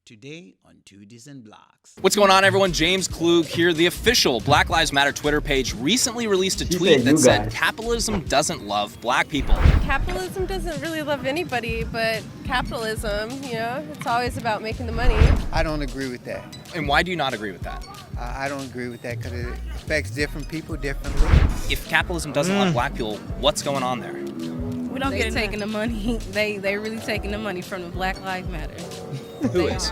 Today on Two Decent Blocks. What's going on, everyone? James Klug here. The official Black Lives Matter Twitter page recently released a tweet that said capitalism doesn't love black people. Capitalism doesn't really love anybody, but capitalism, it's always about making the money. I don't agree with that. And why do you not agree with that? I don't agree with that because it affects different people differently. If capitalism doesn't love black people, what's going on there? We don't get taking the money. They really taking the money from the Black Lives Matter. Who is?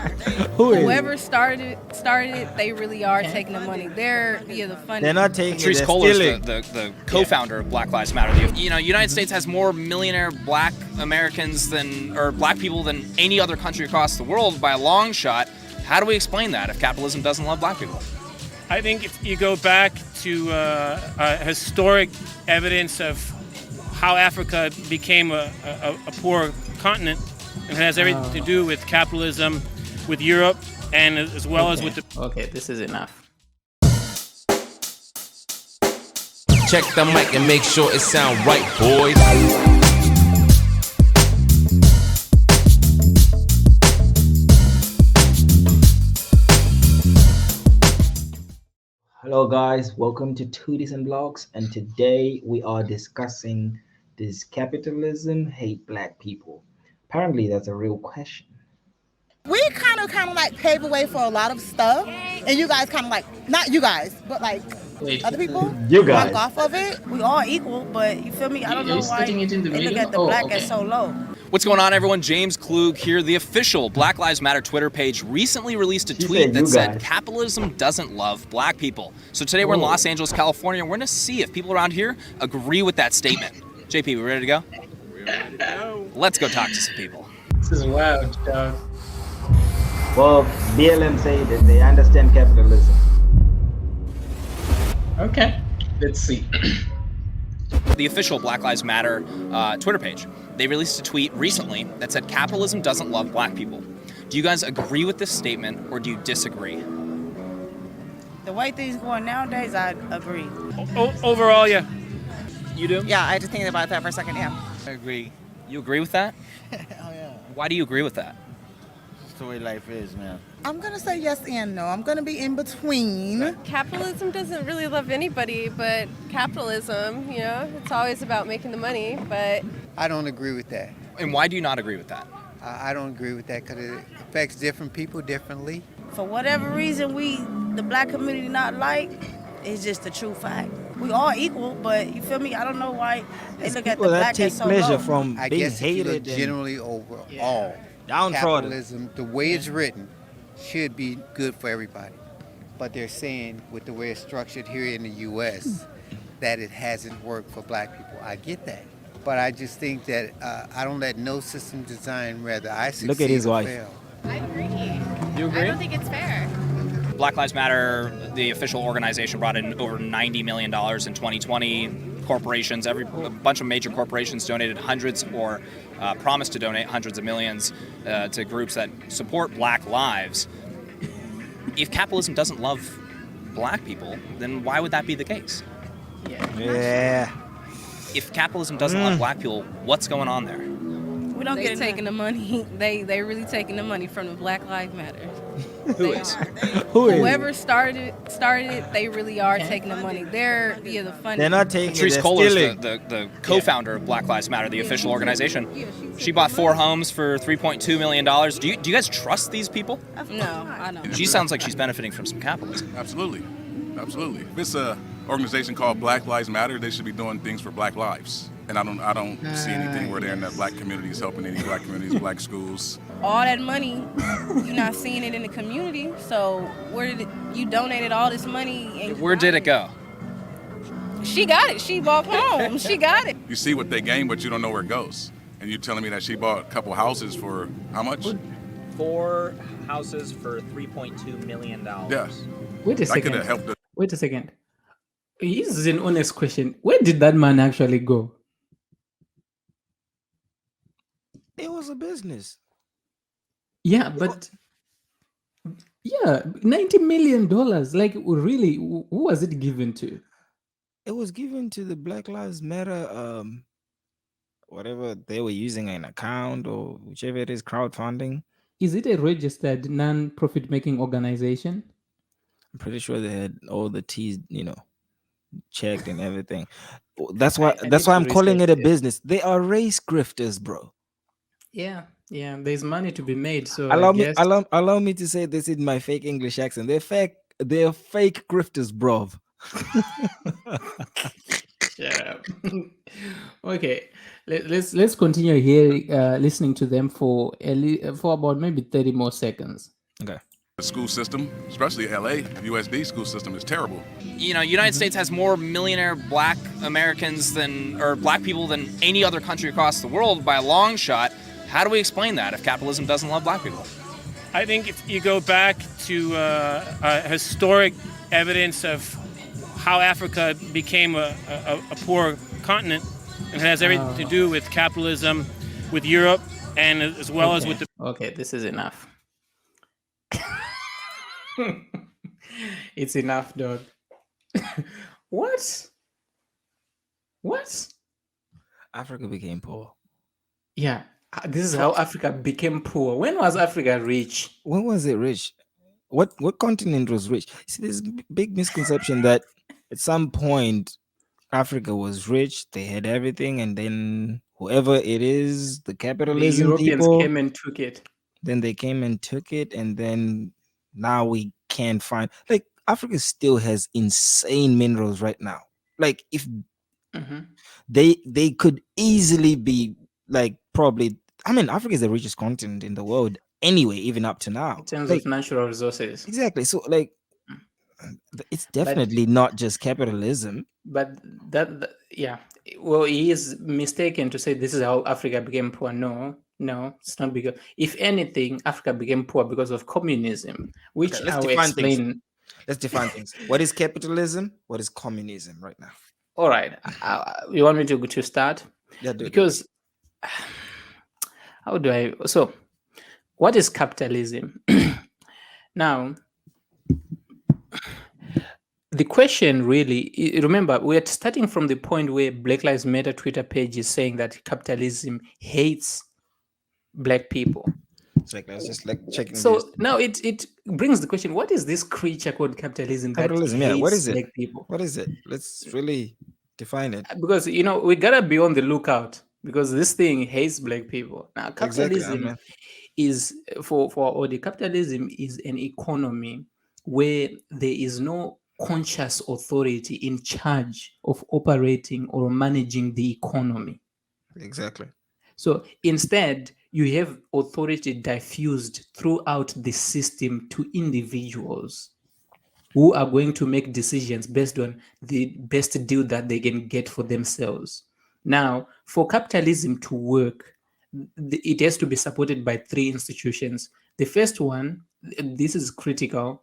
Whoever started it, they really are taking the money. They're the funding. They're not taking Patrice it. Kohler is the co-founder of Black Lives Matter. United States has more millionaire black Americans or black people than any other country across the world by a long shot. How do we explain that if capitalism doesn't love black people? I think if you go back to historic evidence of how Africa became a poor continent, and it has everything to do with capitalism, with Europe, and as well as with the... Okay, this is enough. Check the mic and make sure it sound right, boys. Hello guys, welcome to Two Decent Blocks, and today we are discussing does capitalism hate black people? Apparently that's a real question. We kind of like pave the way for a lot of stuff, and you guys kind of like, not you guys, but like other people You guys work off of it. We all equal, but you feel me? I don't know why they look at the black as so low. What's going on, everyone? James Klug here. The official Black Lives Matter Twitter page recently released a tweet that said capitalism doesn't love black people. So today we're in Los Angeles, California, and we're going to see if people around here agree with that statement. JP, we ready to go? We're ready to go. Let's go talk to some people. This is wild, dog. Well, BLM say that they understand capitalism. Okay, let's see. The official Black Lives Matter Twitter page, they released a tweet recently that said capitalism doesn't love black people. Do you guys agree with this statement or do you disagree? The way things going nowadays, I agree. Overall, yeah. You do? Yeah, I had to think about that for a second, yeah. I agree. You agree with that? Oh, yeah. Why do you agree with that? That's the way life is, man. I'm going to say yes and no. I'm going to be in between. Capitalism doesn't really love anybody, but capitalism, it's always about making the money, but... I don't agree with that. And why do you not agree with that? I don't agree with that because it affects different people differently. For whatever reason the black community not like, it's just the true fact. We all equal, but you feel me? I don't know why they look at the black as so low. From I being guess if you look hated generally overall, downtrodden. capitalism, the way it's written, should be good for everybody. But they're saying with the way it's structured here in the U.S. that it hasn't worked for black people. I get that. But I just think that I don't let no system design rather I succeed Look at his or wife. fail. I agree. You agree? I don't think it's fair. Black Lives Matter, the official organization, brought in over $90 million in 2020. Corporations, a bunch of major corporations donated hundreds or promised to donate hundreds of millions to groups that support black lives. If capitalism doesn't love black people, then why would that be the case? Yeah. If capitalism doesn't love black people, what's going on there? We don't get taking the money. They really taking the money from the Black Lives Matter. Who is? Whoever started it, they really are taking the money. They're the funding. They're not taking Patrice it. Kohler is the co-founder of Black Lives Matter, the official organization. She bought 4 homes for $3.2 million. Do you guys trust these people? No, I don't. She sounds like she's benefiting from some capitalism. Absolutely. If it's a organization called Black Lives Matter, they should be doing things for black lives. And I don't see anything where they're in the black communities, helping any black communities, black schools. All that money, you're not seeing it in the community. So where did you donated all this money? And Where did it go? She got it. She bought home. She got it. You see what they gain, but you don't know where it goes. And you're telling me that she bought a couple houses for how much? 4 houses for $3.2 million. Yeah. Wait a That could second. have helped. Wait a second. This is an honest question. Where did that man actually go? It was a business. Yeah, but $90 million. Like, really, who was it given to? It was given to the Black Lives Matter, whatever they were using, an account or whichever it is, crowdfunding. is it a registered non-profit making organization? I'm pretty sure they had all the T's, checked and everything. That's why I need to I'm calling research it a this. business. They are race grifters, bro. Yeah, there's money to be made, so I guess. Allow me to say this in my fake English accent. They're fake grifters, bro. Shut up. Okay, let's continue here, listening to them for about maybe 30 more seconds. Okay. The school system, especially LA, USD school system is terrible. United States has more millionaire black Americans or black people than any other country across the world by a long shot. How do we explain that if capitalism doesn't love black people? I think if you go back to historic evidence of how Africa became a poor continent, and it has everything to do with capitalism, with Europe, and as well as with the... Okay, this is enough. It's enough, dog. What? Africa became poor. Yeah, this is how Africa became poor. When was Africa rich? When was it rich? What continent was rich? See, there's big misconception that at some point Africa was rich, they had everything, and then whoever it is, the capitalism the Europeans people came and took it. Then they came and took it, and then now we can't find, like, Africa still has insane minerals right now. Like, if they could easily be, like, probably, I mean, Africa is the richest continent in the world anyway, even up to now. In terms of natural resources. Exactly. So, like, it's definitely not just capitalism. But yeah. Well, he is mistaken to say this is how Africa became poor. No, it's not because. If anything, Africa became poor because of communism, which I will explain. Let's define things. What is capitalism? What is communism right now? All right. You want me to start? Yeah, do it. Because how do I? So, what is capitalism? Now, the question really, remember, we're starting from the point where Black Lives Matter Twitter page is saying that capitalism hates black people. Let's just checking. So this. Now it brings the question: what is this creature called capitalism? Capitalism, that hates what is it? Black people? What is it? Let's really define it. Because we gotta be on the lookout because this thing hates black people. Now, capitalism is for the capitalism is an economy where there is no conscious authority in charge of operating or managing the economy. Exactly. So instead, you have authority diffused throughout the system to individuals who are going to make decisions based on the best deal that they can get for themselves. Now, for capitalism to work, it has to be supported by three institutions. The first one, this is critical,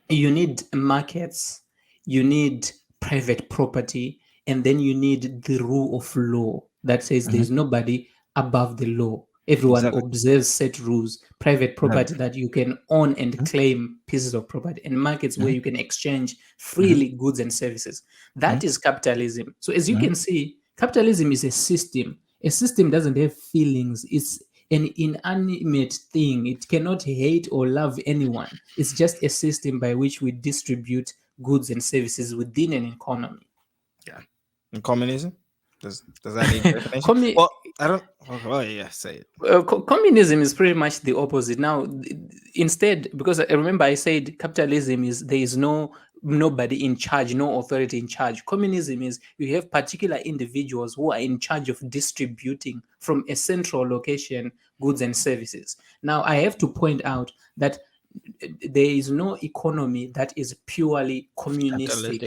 you need markets, you need private property, and then you need the rule of law that says there's nobody above the law. Everyone observes set rules, private property that you can own and claim pieces of property, and markets where you can exchange freely goods and services. That is capitalism. So as you can see, capitalism is a system. A system doesn't have feelings. It's an inanimate thing. It cannot hate or love anyone. It's just a system by which we distribute goods and services within an economy. Yeah. And communism? Does that need definition? Well, I don't. Oh yeah, say it. Communism is pretty much the opposite. Now, instead, because I remember I said capitalism is there is nobody in charge, no authority in charge. Communism is you have particular individuals who are in charge of distributing from a central location goods and services. Now, I have to point out that there is no economy that is purely communistic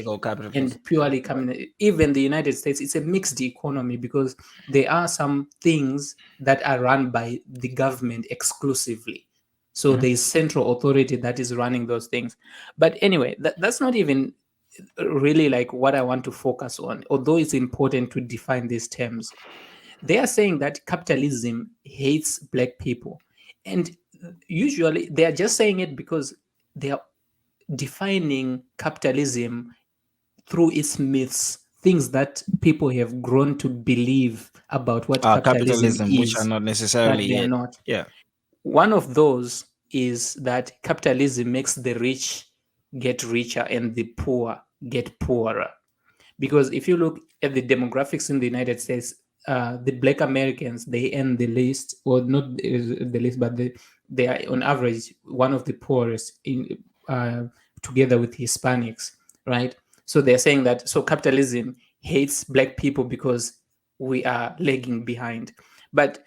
and purely communist. Even the United States, it's a mixed economy because there are some things that are run by the government exclusively. So there is central authority that is running those things. But anyway, that's not even really like what I want to focus on, although it's important to define these terms. They are saying that capitalism hates black people. And usually they are just saying it because they are defining capitalism through its myths, things that people have grown to believe about what capitalism is, which are not necessarily they are not. Yeah. One of those is that capitalism makes the rich get richer and the poor get poorer. Because if you look at the demographics in the United States, the Black Americans, they earn the least, or not the least, but they are on average one of the poorest together with Hispanics, right? So they're saying that capitalism hates Black people because we are lagging behind. But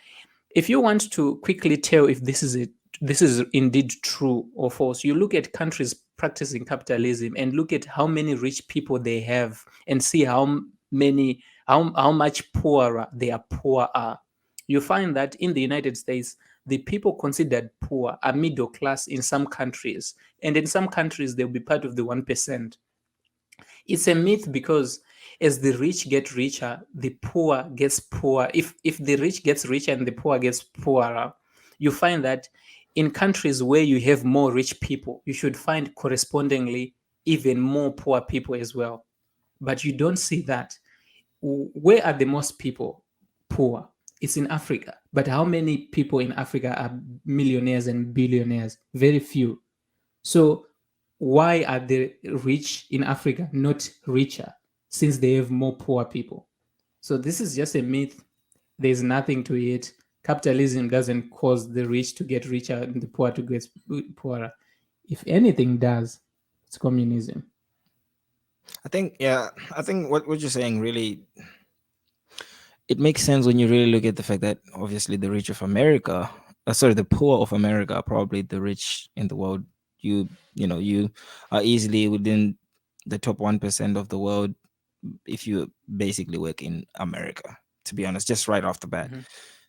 if you want to quickly tell if this is indeed true or false, you look at countries practicing capitalism and look at how many rich people they have and see how much poorer their poor are. You find that in the United States, the people considered poor are middle class in some countries, and in some countries they'll be part of the 1%. It's a myth because as the rich get richer, the poor gets poor. If the rich gets richer and the poor gets poorer, you find that in countries where you have more rich people, you should find correspondingly even more poor people as well. But you don't see that. Where are the most people poor? It's in Africa. But how many people in Africa are millionaires and billionaires? Very few. So why are the rich in Africa not richer since they have more poor people? So this is just a myth. There's nothing to it. Capitalism doesn't cause the rich to get richer and the poor to get poorer. If anything does, it's communism. I think what you're saying really, it makes sense when you really look at the fact that obviously the rich of America, the poor of America are probably the rich in the world. You are easily within the top 1% of the world if you basically work in America, to be honest, just right off the bat.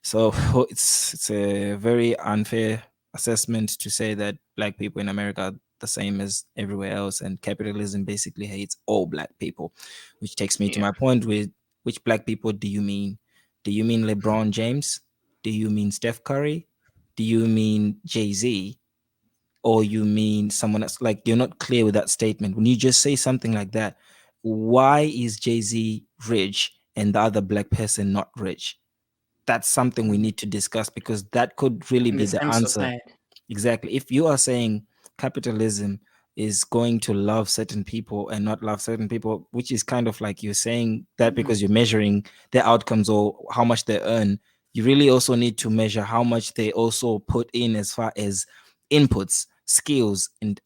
So it's a very unfair assessment to say that Black people in America are the same as everywhere else, and capitalism basically hates all Black people, which takes me to my point with which Black people do you mean? Do you mean LeBron James? Do you mean Steph Curry? Do you mean Jay-Z? Or you mean someone else? Like, you're not clear with that statement. When you just say something like that, why is Jay-Z rich and the other Black person not rich? That's something we need to discuss, because that could really be the answer. Society. Exactly. If you are saying capitalism is going to love certain people and not love certain people, which is kind of like you're saying that because you're measuring their outcomes or how much they earn, you really also need to measure how much they also put in as far as inputs, skills, and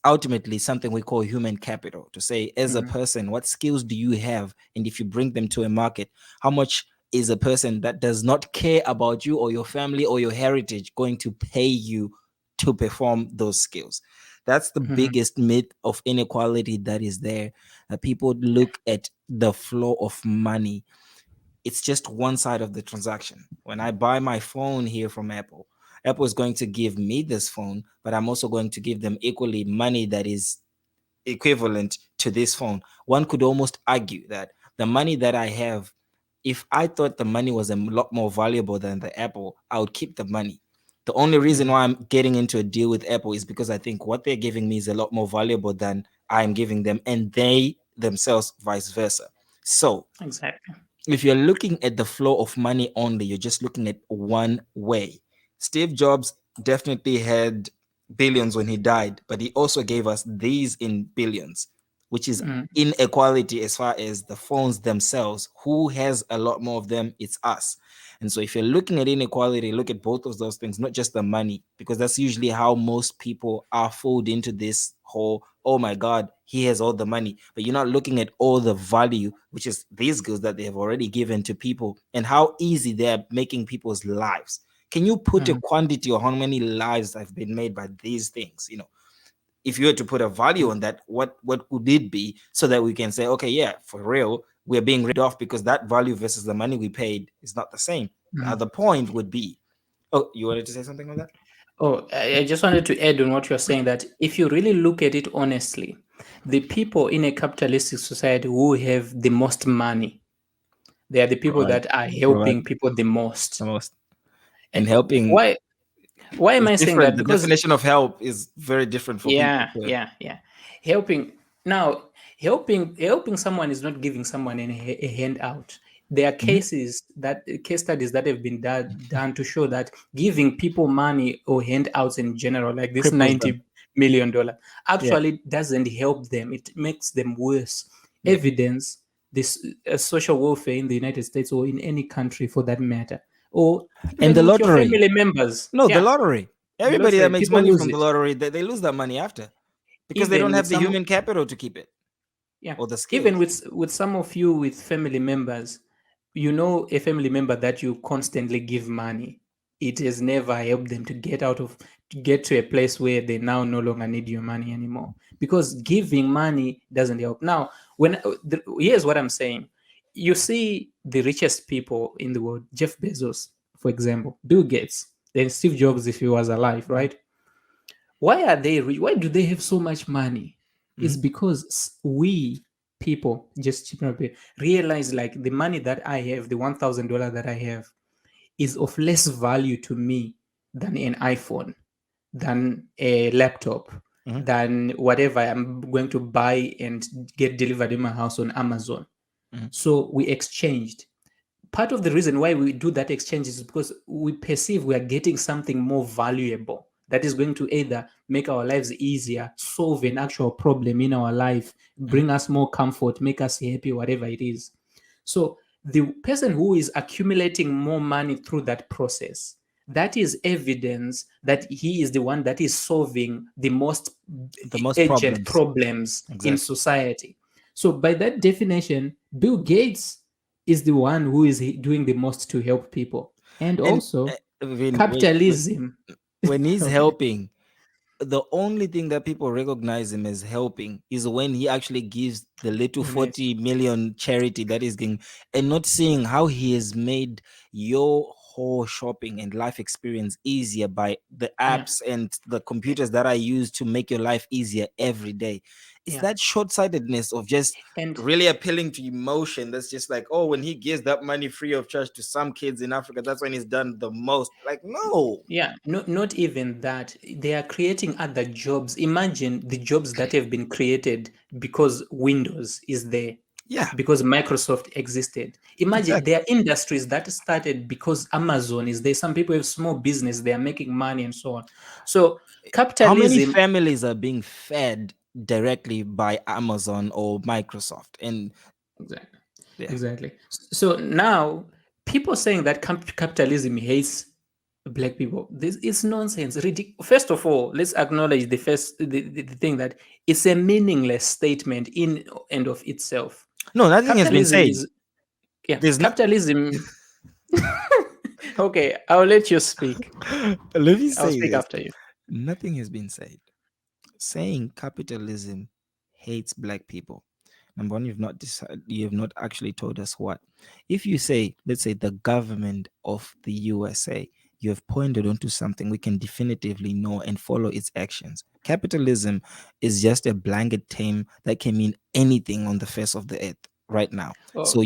ultimately something we call human capital, to say as a person, what skills do you have? And if you bring them to a market, how much is a person that does not care about you or your family or your heritage going to pay you to perform those skills? That's the biggest myth of inequality that is there. People look at the flow of money. It's just one side of the transaction. When I buy my phone here from Apple, Apple is going to give me this phone, but I'm also going to give them equally money that is equivalent to this phone. One could almost argue that the money that I have, if I thought the money was a lot more valuable than the Apple, I would keep the money. The only reason why I'm getting into a deal with Apple is because I think what they're giving me is a lot more valuable than I'm giving them, and they themselves vice versa. So exactly, if you're looking at the flow of money only, you're just looking at one way. Steve Jobs definitely had billions when he died, but he also gave us these in billions, which is inequality as far as the phones themselves. Who has a lot more of them? It's us. And so if you're looking at inequality, look at both of those things, not just the money, because that's usually how most people are fooled into this whole, oh my God, he has all the money. But you're not looking at all the value, which is these goods that they have already given to people and how easy they're making people's lives. Can you put a quantity or how many lives have been made by these things? If you were to put a value on that, what would it be, so that we can say, okay, yeah, for real, we're being ripped off because that value versus the money we paid is not the same. The other point would be, oh, you wanted to say something on that? Oh, I just wanted to add on what you're saying, that if you really look at it honestly, the people in a capitalistic society who have the most money, they are the people that are helping people the most. And helping. Why am I saying that? The Because definition of help is very different for people. Yeah. Helping someone is not giving someone a handout. there are case studies that have been done to show that giving people money or handouts in general, like this Cripples them. $90 million, actually doesn't help them. It makes them worse. Evidence this social welfare in the United States or in any country for that matter, or And even the with your lottery. family members. No, the lottery. Everybody that makes people money lose from the it. lottery, they lose that money after, because they Even don't with have the some- human capital to keep it. Yeah. Or the skills. Even with some of you with family members, you know, a family member that you constantly give money, it has never helped them to get to a place where they now no longer need your money anymore, because giving money doesn't help. Now, here's what I'm saying. You see the richest people in the world, Jeff Bezos, for example, Bill Gates, then Steve Jobs if he was alive, right? Why are they rich? Why do they have so much money? It's because we people just realize, like, the money that I have, the $1,000 that I have, is of less value to me than an iPhone, than a laptop, than whatever I'm going to buy and get delivered in my house on Amazon. So we exchanged. Part of the reason why we do that exchange is because we perceive we are getting something more valuable that is going to either make our lives easier, solve an actual problem in our life, bring us more comfort, make us happy, whatever it is. So the person who is accumulating more money through that process, that is evidence that he is the one that is solving the most urgent problems in society. So by that definition, Bill Gates is the one who is doing the most to help people. And also, capitalism. When he's helping, the only thing that people recognize him as helping is when he actually gives the little 40 million charity that is getting, and not seeing how he has made your whole shopping and life experience easier by the apps and the computers that I use to make your life easier every day. It's that short-sightedness of just really appealing to emotion. That's just like, oh, when he gives that money free of charge to some kids in Africa, that's when he's done the most. Like, no. Yeah, not even that. They are creating other jobs. Imagine the jobs that have been created because Windows is there. Yeah. Because Microsoft existed. Imagine there are industries that started because Amazon is there. Some people have small business, they are making money and so on. So capitalism. How many families are being fed directly by Amazon or Microsoft? And Exactly. So now people saying that capitalism hates black people, this is nonsense. First of all, let's acknowledge the thing that it's a meaningless statement in and of itself. No, nothing has been said. Capitalism. Okay, I'll let you speak. Let me say I'll speak this. after you. Nothing has been said. Saying capitalism hates black people. Number one, you have not actually told us what. If you say, let's say, the government of the USA, you have pointed onto something we can definitively know and follow its actions. Capitalism is just a blanket term that can mean anything on the face of the earth right now. So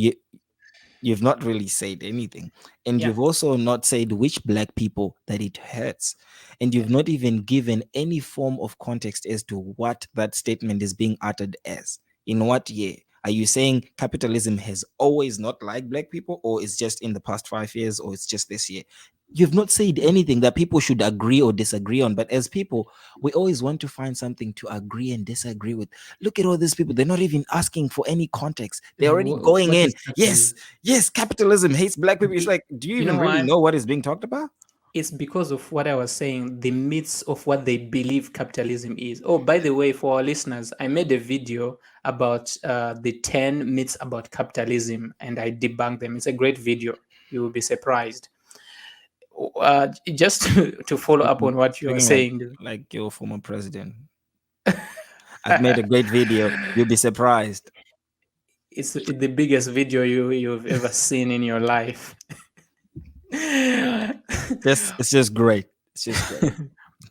you've not really said anything, and you've also not said which black people that it hurts, and you've not even given any form of context as to what that statement is being uttered as. In what year? Are you saying capitalism has always not liked black people, or it's just in the past 5 years, or it's just this year? You've not said anything that people should agree or disagree on. But as people, we always want to find something to agree and disagree with. Look at all these people. They're not even asking for any context. They're already going in. Yes, capitalism hates black people. It's like, do you even really know what is being talked about? It's because of what I was saying, the myths of what they believe capitalism is. Oh, by the way, for our listeners, I made a video about the 10 myths about capitalism, and I debunked them. It's a great video. You will be surprised. Just to follow up on what you are saying. Like your former president. I've made a great video. You'll be surprised. It's the biggest video you've ever seen in your life. It's just great. It's just great.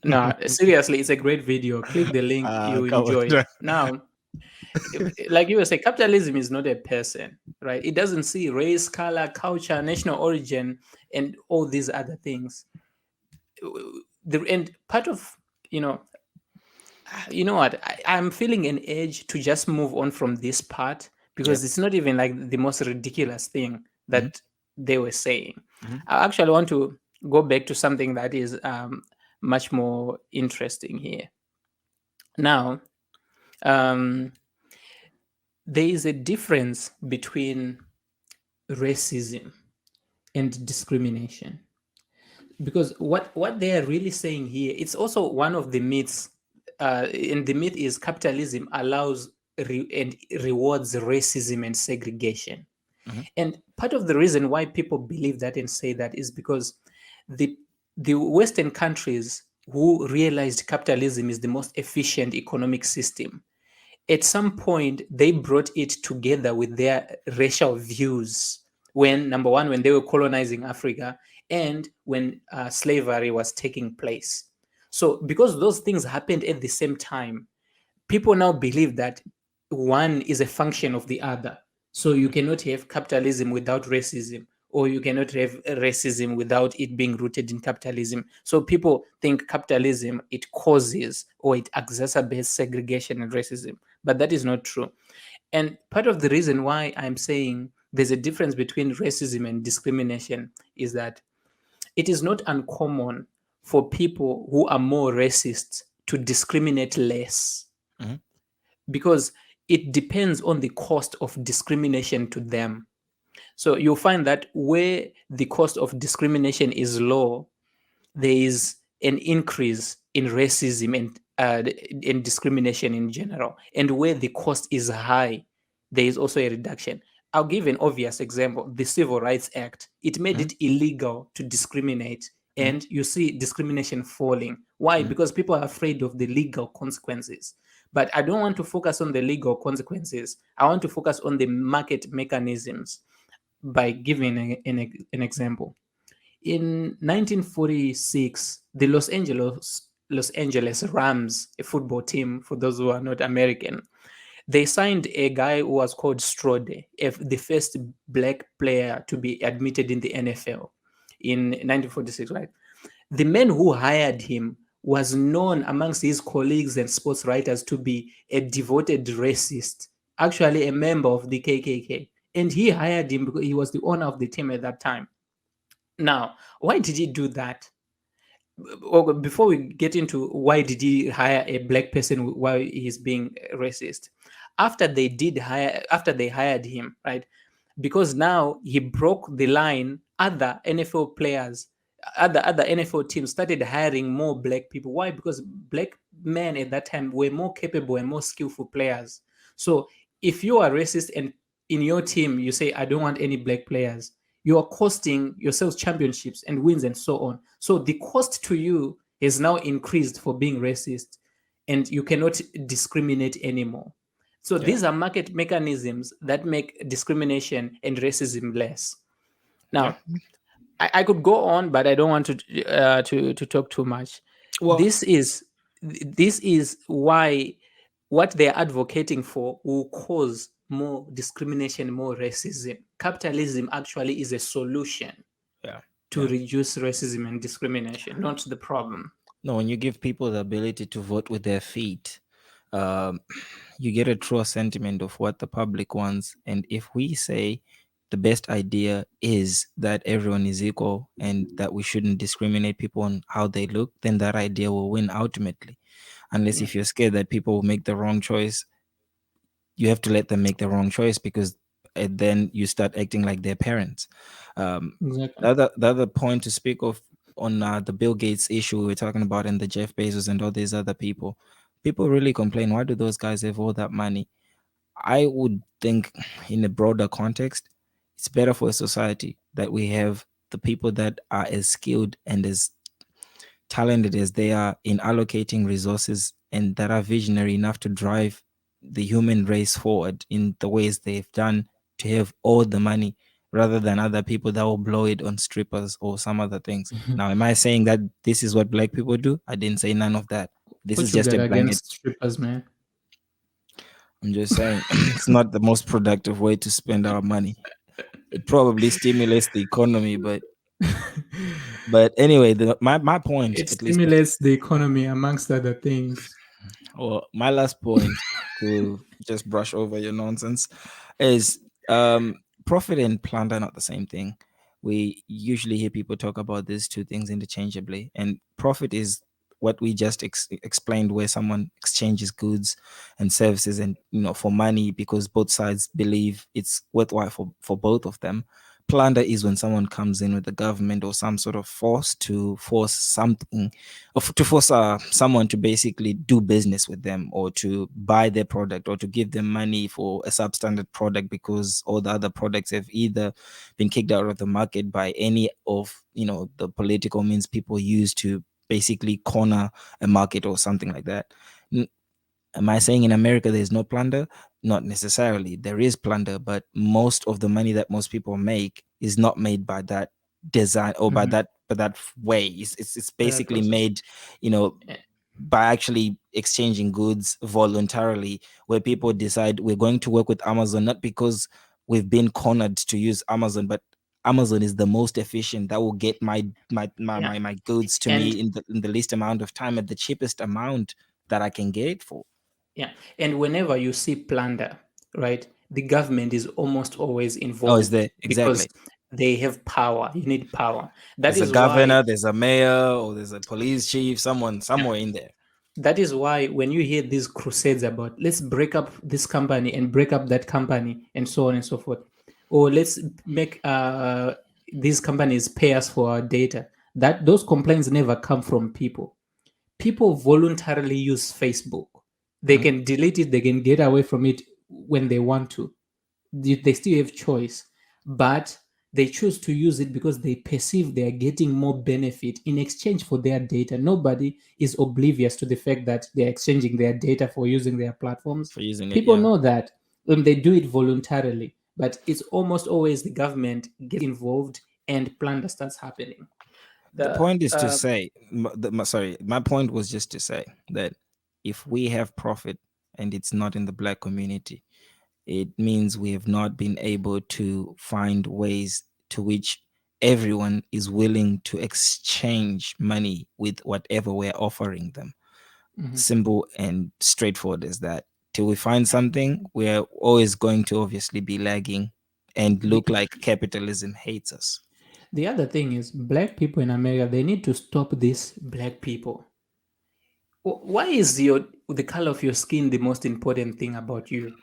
No, seriously, it's a great video. Click the link, you enjoy it. Now, like you were saying, capitalism is not a person, right? It doesn't see race, color, culture, national origin, and all these other things. And part of, you know what? I'm feeling an urge to just move on from this part, because it's not even like the most ridiculous thing. that they were saying. I actually want to go back to something that is much more interesting here. Now, there is a difference between racism and discrimination, because what they are really saying here, it's also one of the myths, and the myth is capitalism allows and rewards racism and segregation. And part of the reason why people believe that and say that is because the Western countries who realized capitalism is the most efficient economic system, at some point they brought it together with their racial views when, number one, when they were colonizing Africa, and when slavery was taking place. So because those things happened at the same time, people now believe that one is a function of the other. So you cannot have capitalism without racism, or you cannot have racism without it being rooted in capitalism. So people think capitalism, it causes or it exacerbates segregation and racism, but that is not true. And part of the reason why I'm saying there's a difference between racism and discrimination is that it is not uncommon for people who are more racist to discriminate less, because it depends on the cost of discrimination to them. So you'll find that where the cost of discrimination is low, there is an increase in racism and discrimination in general. And where the cost is high, there is also a reduction. I'll give an obvious example. The Civil Rights Act, it made it illegal to discriminate. And you see discrimination falling. Why? Because people are afraid of the legal consequences. But I don't want to focus on the legal consequences. I want to focus on the market mechanisms by giving an example. In 1946, the Los Angeles Rams, a football team, for those who are not American, they signed a guy who was called Strode, the first black player to be admitted in the NFL in 1946, right? The man who hired him was known amongst his colleagues and sports writers to be a devoted racist, actually a member of the KKK. And he hired him because he was the owner of the team at that time. Now, why did he do that? Before we get into why did he hire a black person while he's being racist, after they hired him, right? Because now he broke the line, other NFL players, other NFL teams started hiring more black people. Why? Because black men at that time were more capable and more skillful players. So if you are racist and in your team you say, I don't want any black players, you are costing yourselves championships and wins and so on. So the cost to you is now increased for being racist, and you cannot discriminate anymore. So these are market mechanisms that make discrimination and racism less. Now, I could go on, but I don't want to talk too much. Well, this is why what they're advocating for will cause more discrimination, more racism. Capitalism actually is a solution to reduce racism and discrimination, not the problem. No, when you give people the ability to vote with their feet, you get a truer sentiment of what the public wants. And if we say the best idea is that everyone is equal and that we shouldn't discriminate people on how they look, then that idea will win ultimately. Unless if you're scared that people will make the wrong choice, you have to let them make the wrong choice, because then you start acting like their parents. Exactly. The other point to speak of on the Bill Gates issue we were talking about, and the Jeff Bezos and all these other people really complain, why do those guys have all that money? I would think in a broader context, it's better for a society that we have the people that are as skilled and as talented as they are in allocating resources, and that are visionary enough to drive the human race forward in the ways they've done, to have all the money, rather than other people that will blow it on strippers or some other things. Now, am I saying that this is what black people do? I didn't say none of that. This is What you just got a blanket. against strippers, man? I'm just saying it's not the most productive way to spend our money. It probably stimulates the economy, but anyway, my point, It at least, stimulates the economy amongst other things. or my last point, to just brush over your nonsense, is profit and plunder are not the same thing. We usually hear people talk about these two things interchangeably, and profit is what we just explained, where someone exchanges goods and services, and for money, because both sides believe it's worthwhile for both of them. Plunder is when someone comes in with the government or some sort of force to force something, or to force someone to basically do business with them, or to buy their product, or to give them money for a substandard product, because all the other products have either been kicked out of the market by any of the political means people use to basically corner a market or something like that. Am I saying in America there's no plunder? Not necessarily. There is plunder, but most of the money that most people make is not made by that design, or by that way. It's basically made, by actually exchanging goods voluntarily, where people decide we're going to work with Amazon, not because we've been cornered to use Amazon, but Amazon is the most efficient. That will get my goods to me in the least amount of time, at the cheapest amount that I can get it for. Yeah, and whenever you see plunder, right, the government is almost always involved. Oh, is there? Exactly. Because they have power. You need power. There's a governor, there's a mayor, or there's a police chief, someone somewhere in there. That is why when you hear these crusades about let's break up this company and break up that company and so on and so forth, or let's make these companies pay us for our data, that those complaints never come from people. People voluntarily use Facebook. They can delete it, they can get away from it when they want to. They still have choice, but they choose to use it because they perceive they are getting more benefit in exchange for their data. Nobody is oblivious to the fact that they're exchanging their data for using their platforms. For using People it, yeah. know that, and they do it voluntarily, but it's almost always the government gets involved and plunder starts happening. The point is to say, my point was just to say that if we have profit and it's not in the Black community, it means we have not been able to find ways to which everyone is willing to exchange money with whatever we're offering them. Simple and straightforward as that. Till we find something, we're always going to obviously be lagging and look like capitalism hates us. The other thing is, Black people in America, they need to stop this Black people. Why is the color of your skin the most important thing about you?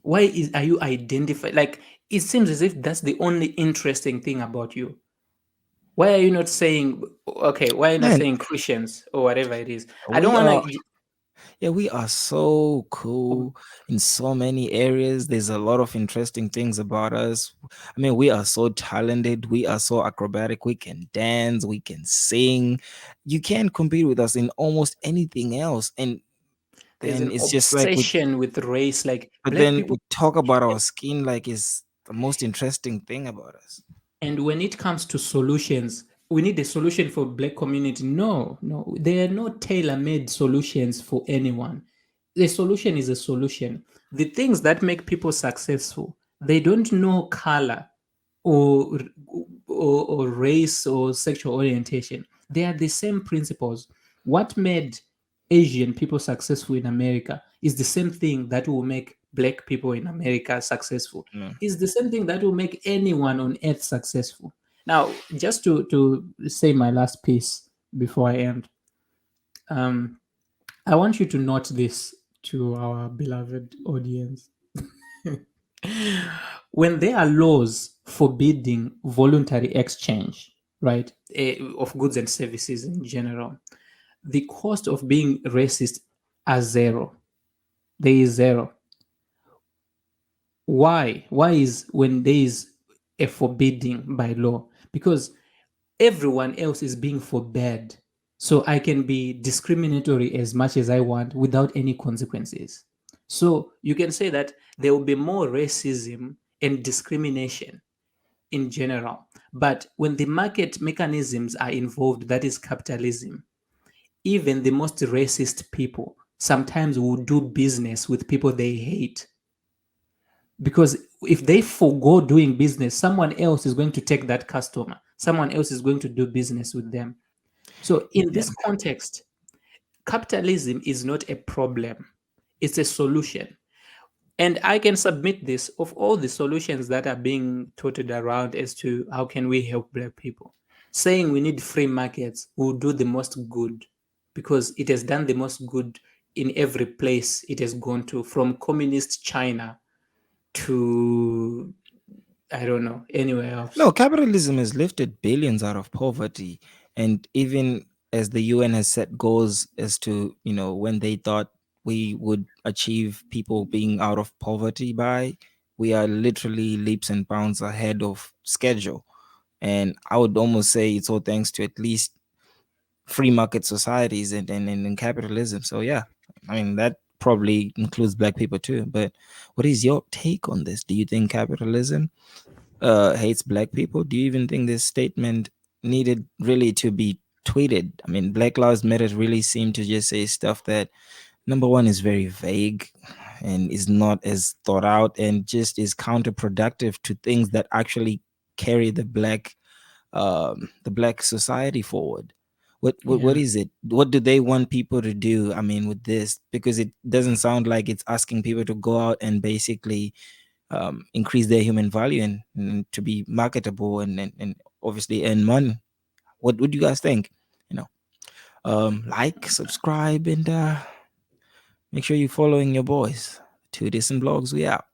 Why are you identified? Like, it seems as if that's the only interesting thing about you. Why are you not saying, okay, why are you not saying Christians or whatever it is? I don't want to. Yeah, we are so cool in so many areas. There's a lot of interesting things about us. I mean, we are so talented. We are so acrobatic. We can dance. We can sing. You can't compete with us in almost anything else. And there's then an it's just like obsession with race. Like, but Black then people we talk about our skin like it's the most interesting thing about us. And when it comes to solutions, we need a solution for Black community. No, there are no tailor-made solutions for anyone. The solution is a solution. The things that make people successful, they don't know color or race or sexual orientation. They are the same principles. What made Asian people successful in America is the same thing that will make Black people in America successful. Is the same thing that will make anyone on earth successful. Now, just to say my last piece before I end, I want you to note this to our beloved audience. When there are laws forbidding voluntary exchange, right, of goods and services in general, the cost of being racist are zero. There is zero. Why? Why is when there is a forbidding by law? Because everyone else is being forbade. So I can be discriminatory as much as I want without any consequences. So you can say that there will be more racism and discrimination in general. But when the market mechanisms are involved, that is capitalism, even the most racist people sometimes will do business with people they hate. Because if they forego doing business, someone else is going to take that customer. Someone else is going to do business with them. So in this context, capitalism is not a problem. It's a solution. And I can submit this of all the solutions that are being touted around as to how can we help Black people. Saying we need free markets will do the most good, because it has done the most good in every place it has gone to, from communist China to, I don't know, anywhere else. No, capitalism has lifted billions out of poverty. And even as the UN has set goals as to, when they thought we would achieve people being out of poverty by, we are literally leaps and bounds ahead of schedule. And I would almost say it's all thanks to at least free market societies and capitalism. So yeah, I mean that probably includes Black people too. But what is your take on this? Do you think capitalism hates Black people? Do you even think this statement needed really to be tweeted? I mean, Black Lives Matter really seem to just say stuff that, number one, is very vague and is not as thought out and just is counterproductive to things that actually carry the black society forward. What Yeah. is it? What do they want people to do? I mean, with this, because it doesn't sound like it's asking people to go out and basically increase their human value and to be marketable and obviously earn money. What would you guys think? Like, subscribe, and make sure you're following your boys. 2 Decent Blogs, we out.